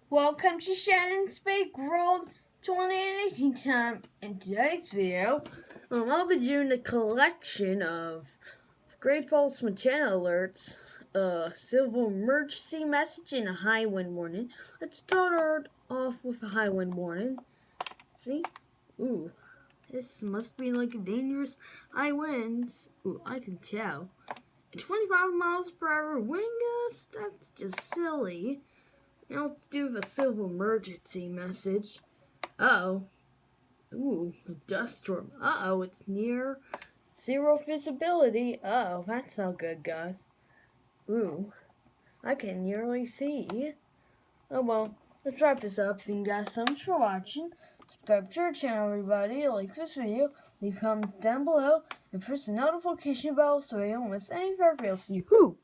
Welcome to Shannon's Big World 2018 time. In today's video, I'll be doing a collection of Great Falls Montana alerts, civil emergency message, and a high wind warning. Let's start off with a high wind warning. See? Ooh, this must be like a dangerous high winds. Ooh, I can tell. 25 miles per hour wind gusts? That's just silly. Now let's do the civil emergency message. Uh-oh. Ooh, a dust storm. Uh-oh, it's near zero visibility. Uh-oh, that's not good, guys. Ooh, I can nearly see. Oh well, let's wrap this up. Thank you guys so much for watching. Subscribe to our channel, everybody. Like this video, leave a comment down below, and press the notification bell so you don't miss any of our videos. See you.